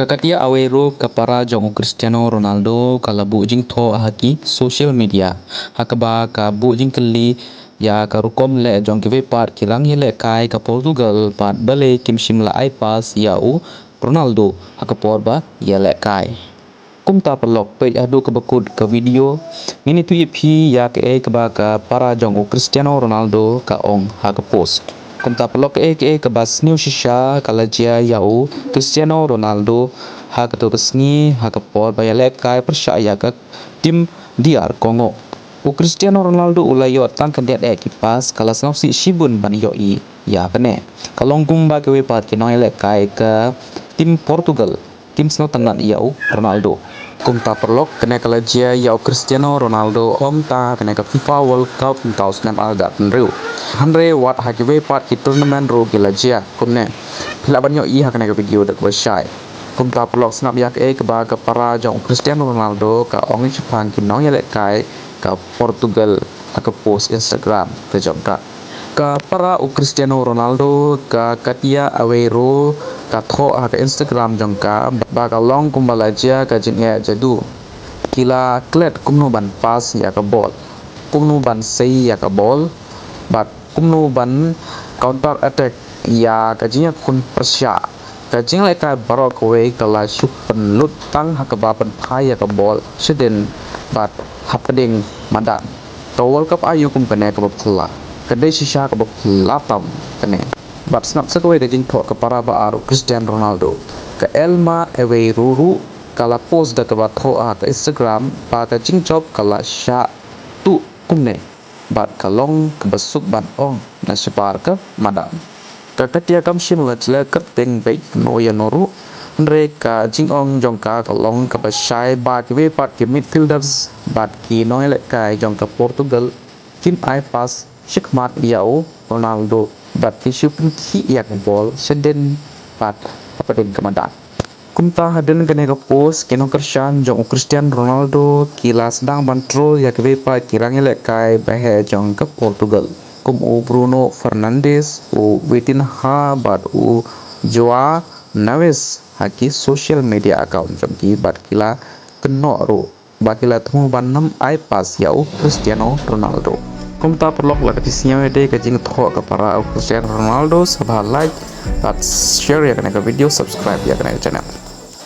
Kakatia awero kapara jong Cristiano Ronaldo kalabu jing tho haki social media hakaba ka bu jing kali ya ka rukom le jong kive part kilang yele kai ka Portugal part bale kim shimla ai pas ya u Ronaldo hakapor ba yele kai kum ta pelok pe adu ke bekut ke video ini tu ip ya ke ba ka para jong Cristiano Ronaldo ka ong ha ka post kum ta pelok ke bas new shisha kalajia ya u Cristiano Ronaldo ha ka to besngi ha ka por ba yele kai percaya ka tim diar kongo u Cristiano Ronaldo ulayo tang kan det kipas kala snop si shibun ban yo I ya kene kalong kum ba ke we pat ke noile kai ka tim Portugal tim sno tanan yau Ronaldo kum ta perlok kene kala jia yau Cristiano Ronaldo om ta kene ka FIFA World Cup 2006 alda tenru hanre wat ha ke we pat ki tournament ro kila jia kum ne phila ban yo I ha kene ka video dak ba shai kum ta perlok snap yak ke ba ka para jong Cristiano Ronaldo ka ong chipang ki nong yale kai ka Portugal ka post Instagram ke jong ka para u Cristiano Ronaldo ka katia awero ka tho ka Instagram jong ka ba ka long kumbalaja ka jinge jadu kila klet kumno ban pas ya ka ball kumno ban sei ya ka ball bat kumno ban counter attack ya ka jinya kun persya ka jing lai ka barok we kala shup pen lut tang ha ka ba pen phai ya ka ball seden bat happening madan to World Cup ayu kum kane ka phla kadai shisha ka latam kane bat snap sa kowe ding tho ka para ba aru Cristiano Ronaldo ka elma ewe ruru kala post da ka ba tho a ka Instagram pa ka jing job kala sha tu kumne bat kalong ka basuk ban ong na separ ka madam ka katia kam shim la tle ka teng be no ya noru re ka jing ong jong ka kalong ka ba shai ba ki we pat ki midfielders bat ki no le ka jong ka Portugal kim ai pas shikmat yau Ronaldo bat ki shupin ki yak ball seden pat papadin kamadan kumta haden kene ka post keno kershan jong Cristiano Ronaldo kila sedang bantro yak we pat kirang le kai bahe jong ka Portugal kum u Bruno Fernandes u Vitinha bat u Joao Neves haki social media account jong ki bat kila keno ro bakila thu ban nam ai pas yau Cristiano Ronaldo kum ta perlok la katisnya wede ka jing tho ka para Cristiano Ronaldo sabha like dat share ya kana ka video subscribe ya kana channel